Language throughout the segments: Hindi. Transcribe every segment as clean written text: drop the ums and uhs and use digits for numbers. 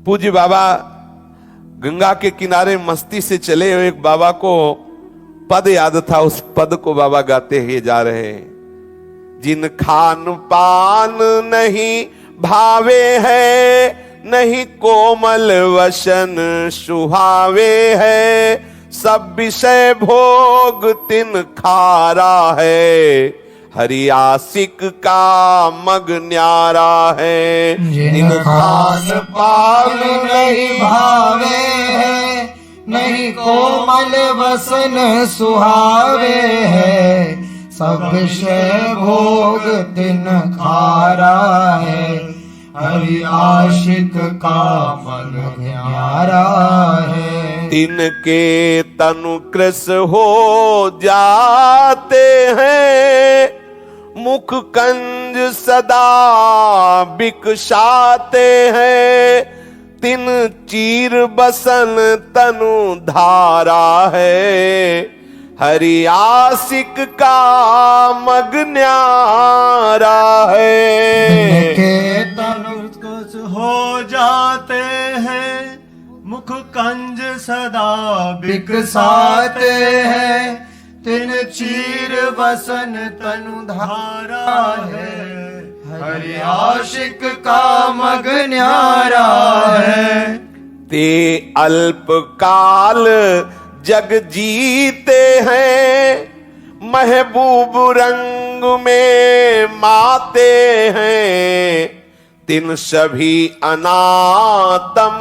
पूज्य बाबा गंगा के किनारे मस्ती से चले हुए एक बाबा को पद याद था, उस पद को बाबा गाते हुए जा रहे हैं। जिन खान पान नहीं भावे है, नहीं कोमल वसन सुहावे है, सब विषय भोग तिन खारा है, हरि आशिक का मग न्यारा है। जिन खान पान नहीं भावे है, नहीं कोमल वसन सुहावे है, सब विषय भोग तिन खारा है, हरि आशिक का मन न्यारा है। तिनके तनु कृस हो जाते हैं, मुख कंज सदा बिकसाते हैं, तिन चीर बसन तनु धारा है, हरि आशिक का मग न्यारा है। तिनके तनु कुछ हो जाते हैं, मुख कंज सदा बिकसाते हैं, तिन चीर बसन तनु धारा है, हरि आशिक का मग न्यारा है। ते अल्प काल जग जीते हैं, महबूब रंग में माते हैं, तिन सभी अनातम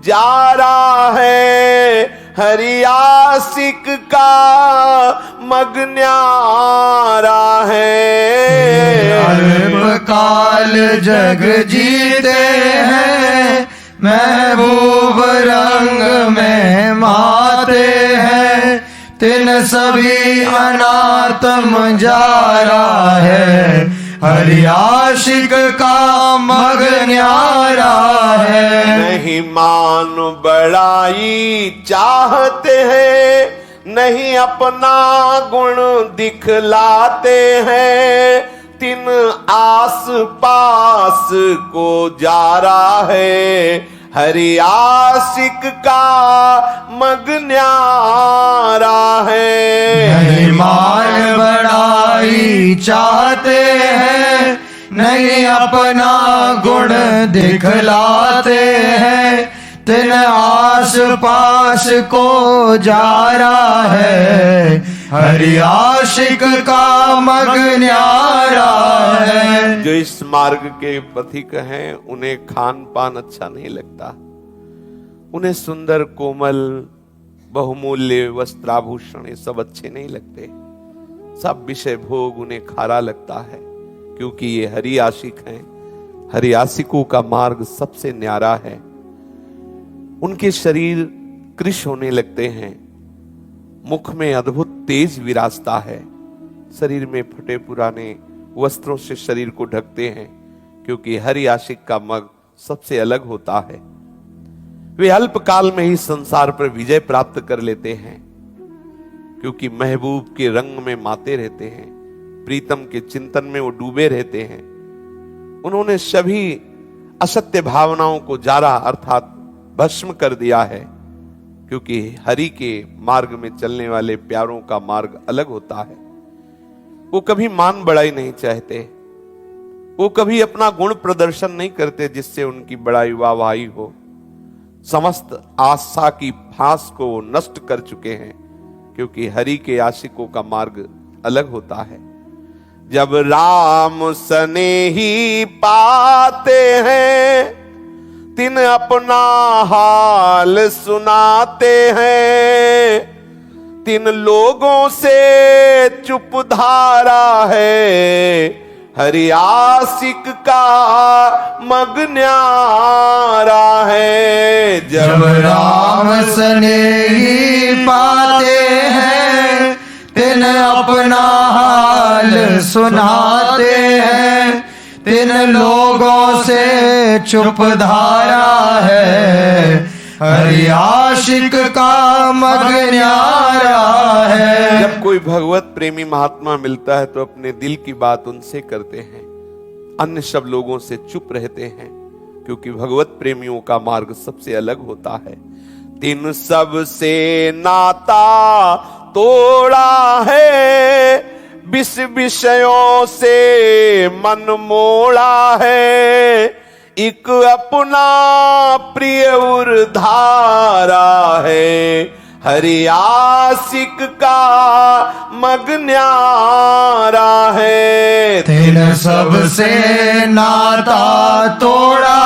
जारा है, हरि आशिक का मग न्यारा है। अल्प काल जग जीते हैं, महबूब रंग में माते हैं, तिन सभी अनातम जारा है, हरि आशिक का मग न्यारा है। नहीं मान बड़ाई चाहते हैं, नहीं अपना गुण दिखलाते हैं, तिन आस पास को जारा है, हरि आशिक का मग न्यारा है। नहीं मान बड़ाई चाहते हैं, नहीं अपना गुण दिखलाते हैं, तिन आस पास को जारा है, हरि आशिक का मग न्यारा है। जो इस मार्ग के पथिक हैं, उन्हें खान पान अच्छा नहीं लगता, उन्हें सुंदर कोमल बहुमूल्य वस्त्राभूषण ये सब अच्छे नहीं लगते, सब विषय भोग उन्हें खारा लगता है, क्योंकि ये हरि आशिक हैं। हरि आशिकों का मार्ग सबसे न्यारा है। उनके शरीर कृश होने लगते हैं, मुख में अद्भुत तेज विराजता है, शरीर में फटे पुराने वस्त्रों से शरीर को ढकते हैं, क्योंकि हरि आशिक का मग सबसे अलग होता है। वे अल्प काल में ही संसार पर विजय प्राप्त कर लेते हैं, क्योंकि महबूब के रंग में माते रहते हैं, प्रीतम के चिंतन में वो डूबे रहते हैं। उन्होंने सभी असत्य भावनाओं को जारा अर्थात भस्म कर दिया है, क्योंकि हरि के मार्ग में चलने वाले प्यारों का मार्ग अलग होता है। वो कभी मान बढ़ाई नहीं चाहते, वो कभी अपना गुण प्रदर्शन नहीं करते जिससे उनकी बड़ाई वाहवाही हो। समस्त आशा की फांस को वो नष्ट कर चुके हैं, क्योंकि हरि के आशिकों का मार्ग अलग होता है। जब राम स्नेही पाते हैं, तिन अपना हाल सुनाते हैं, तिन लोगों से चुप धारा है, हरि आशिक का मग न्यारा है। जब राम स्नेही पाते हैं, तिन अपना हाल सुनाते हैं, तिन लोगों से चुप धारा है, हरि आशिक का मग न्यारा है। जब कोई भगवत प्रेमी महात्मा मिलता है तो अपने दिल की बात उनसे करते हैं, अन्य सब लोगों से चुप रहते हैं, क्योंकि भगवत प्रेमियों का मार्ग सबसे अलग होता है। तिन सबसे नाता तोड़ा है, विष विषयों से मन मोड़ा है, एक अपना प्रिय उर्धारा है, हरि आशिक का मग न्यारा है। तिन सबसे नाता तोड़ा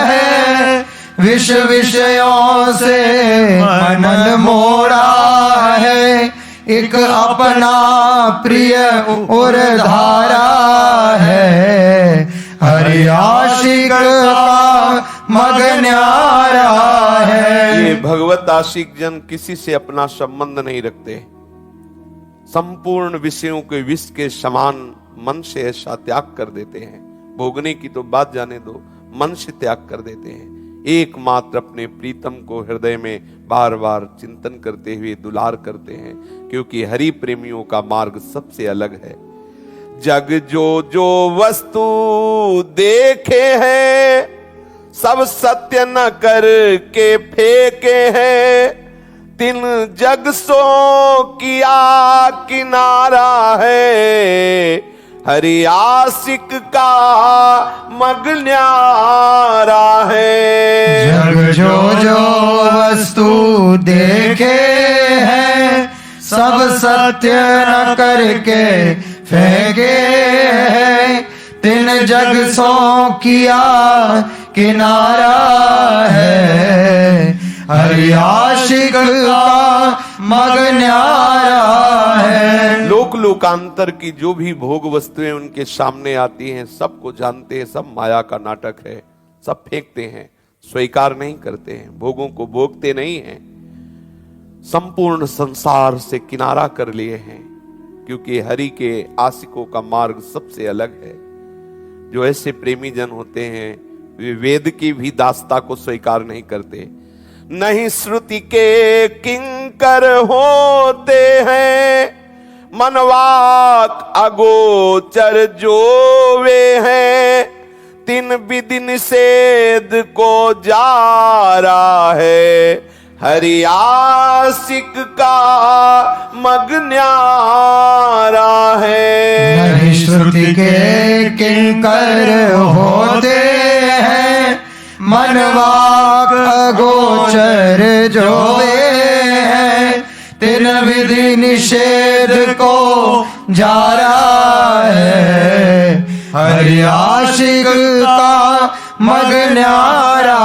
है, विष विषयों से मन मोड़ा है, एक अपना प्रिय उर्धारा है, हरि आशिक का मग न्यारा है। ये भगवत आशिक जन किसी से अपना संबंध नहीं रखते, संपूर्ण विषयों के विष के समान मन से ऐसा त्याग कर देते हैं। भोगने की तो बात जाने दो, मन से त्याग कर देते हैं। एकमात्र अपने प्रीतम को हृदय में बार बार चिंतन करते हुए दुलार करते हैं, क्योंकि हरि प्रेमियों का मार्ग सबसे अलग है। जग जो जो वस्तु देखे हैं, सब सत्य न कर के फेंके हैं, तिन जग सो किया किनारा है, हरि आशिक का मग न्यारा है। जग जो जो वस्तु देखे हैं, सब सत्य न करके फेंके हैं, तिन जग सो किया किनारा है, हरि आशिक का मग न्यारा है। लोक लोकांतर की जो भी भोग वस्तुएं उनके सामने आती हैं, सबको जानते हैं, सब माया का नाटक है, सब फेंकते हैं, स्वीकार नहीं करते हैं, भोगों को भोगते नहीं हैं, संपूर्ण संसार से किनारा कर लिए हैं, क्योंकि हरि के आशिकों का मार्ग सबसे अलग है। जो ऐसे प्रेमी जन होते हैं, वे वेद की भी दास्ता को स्वीकार नहीं करते, नहीं श्रुति के किंकर होते हैं, मनवाक अगोचर जो वे हैं, तिन विधि निषेध को जारा है, हरि आशिक का मग न्यारा है। नहीं श्रुति के किंकर होते हैं, मनवाक अगोचर जो वे हैं, तिन विधि निषेध को जारा है, हरि आशिक का मग न्यारा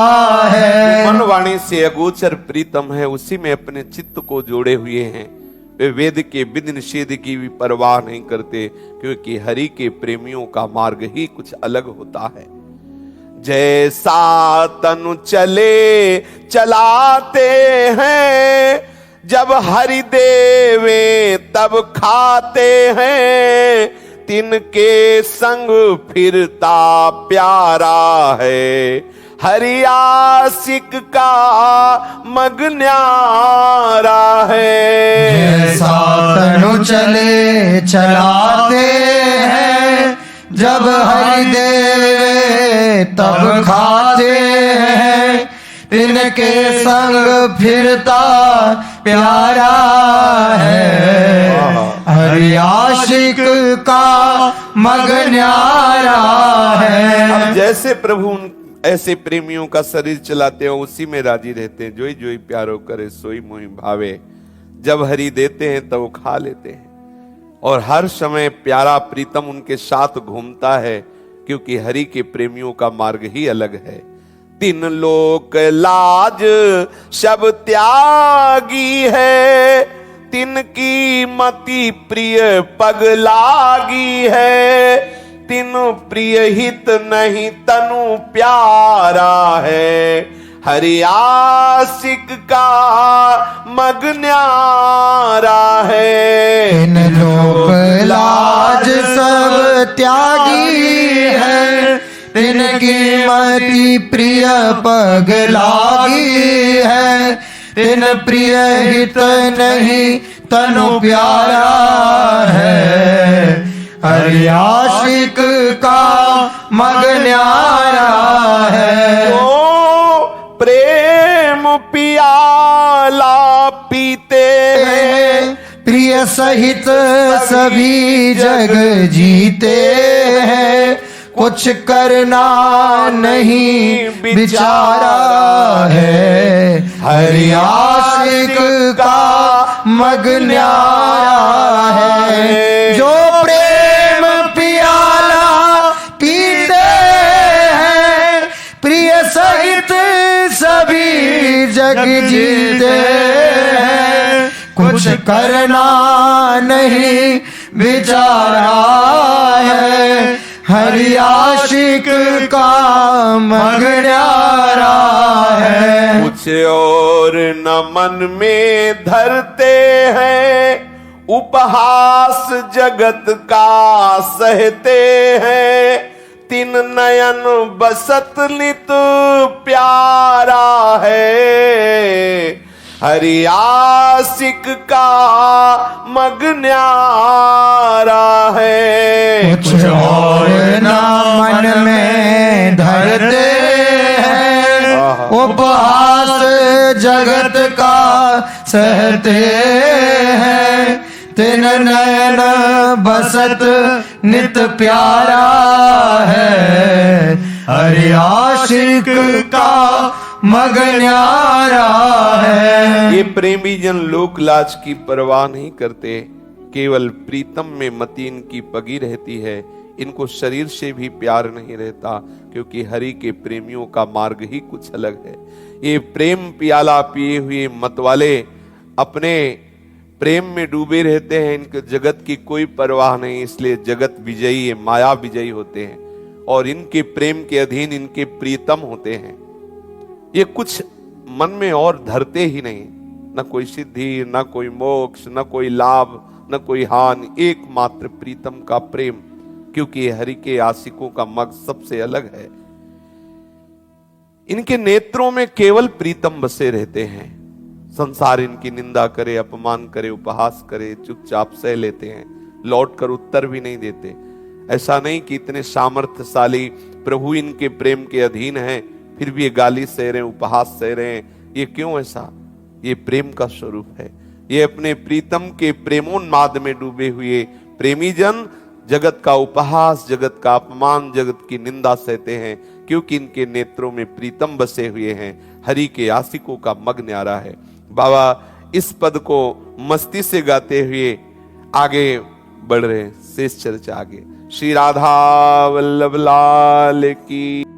है। मन वाणी से अगोचर प्रीतम है, उसी में अपने चित्त को जोड़े हुए हैं। वे वेद के विधि निषेध की भी परवाह नहीं करते, क्योंकि हरि के प्रेमियों का मार्ग ही कुछ अलग होता है। जैसा तनु चले चलाते हैं, जब हरि देवे तब खाते हैं, तिनके संग फिरता प्यारा है, हरि आशिक का मग न्यारा है। जैसा तनु चले चलाते हैं, जब हरि देवे तब खाते हैं, तिनके संग फिरता प्यारा है, हरि आशिक का मग न्यारा है। अब जैसे प्रभु ऐसे प्रेमियों का शरीर चलाते हो, उसी में राजी रहते हैं। जोई जोई प्यारो करे सोई मोहि भावे, जब हरि देते हैं तब वो खा लेते हैं, और हर समय प्यारा प्रीतम उनके साथ घूमता है, क्योंकि हरि के प्रेमियों का मार्ग ही अलग है। तीन लोक लाज सब त्यागी है, तिनकी मति प्रिय पग लागी है, तीनों प्रिय हित नहीं तनु प्यारा है, हरि आशिक का मग न्यारा है। इन लोक लाज सब त्यागी है, तिनकी मति प्रिय पग लागी है, तिन प्रिय हित नहीं तनु प्यारा है, हरि आशिक का मग न्यारा है। जो प्रेम पियाला पीते हैं, प्रिय सहित सभी जग जीते हैं। कुछ करना नहीं बिचारा है। हरि आशिक का मग न्यारा है। जो प्रेम पियाला पीते हैं, प्रिय सहित सभी जग जीते हैं। कुछ करना नहीं बिचारा है। हरि आशिक का मग न्यारा है। कुछ और न मन में धरते हैं, उपहास जगत का सहते हैं। तीन नयन बसत नित प्यारा है। हरि आशिक का मग न्यारा है। कुछ और न मन में धरते हैं, उपहास जगत का सहते हैं। तीन नयन बसत नित प्यारा है। हरि आशिक का मग न्यारा है। ये प्रेमी जन लोक लाज की परवाह नहीं करते, केवल प्रीतम में मति इनकी पगी रहती है। इनको शरीर से भी प्यार नहीं रहता, क्योंकि हरि के प्रेमियों का मार्ग ही कुछ अलग है। ये प्रेम पियाला पिए हुए मतवाले अपने प्रेम में डूबे रहते हैं। इनके जगत की कोई परवाह नहीं, इसलिए जगत विजयी, माया विजयी होते हैं और इनके प्रेम के अधीन इनके प्रीतम होते हैं। ये कुछ मन में और धरते ही नहीं, न कोई सिद्धि, न कोई मोक्ष, न कोई लाभ, न कोई हानि, एकमात्र प्रीतम का प्रेम, क्योंकि हरि के आशिकों का मग सबसे अलग है। इनके नेत्रों में केवल प्रीतम बसे रहते हैं। संसार इनकी निंदा करे, अपमान करे, उपहास करे, चुपचाप सह लेते हैं, लौट कर उत्तर भी नहीं देते। ऐसा नहीं कि इतने सामर्थ्यशाली प्रभु इनके प्रेम के अधीन हैं, फिर भी ये गाली सह रहे हैं, उपहास सह रहे हैं। ये क्यों ऐसा? ये प्रेम का स्वरूप है। ये अपने प्रीतम के प्रेमोन्माद में डूबे हुए प्रेमी जन जगत का उपहास, जगत का अपमान, जगत की निंदा सहते हैं, क्योंकि इनके नेत्रों में प्रीतम बसे हुए हैं। हरि के आशिकों का मग न्यारा है। बाबा इस पद को मस्ती से गाते हुए आगे बढ़ रहे हैं। शेष चर्चा आगे। श्री राधा वल्लभ लाल की।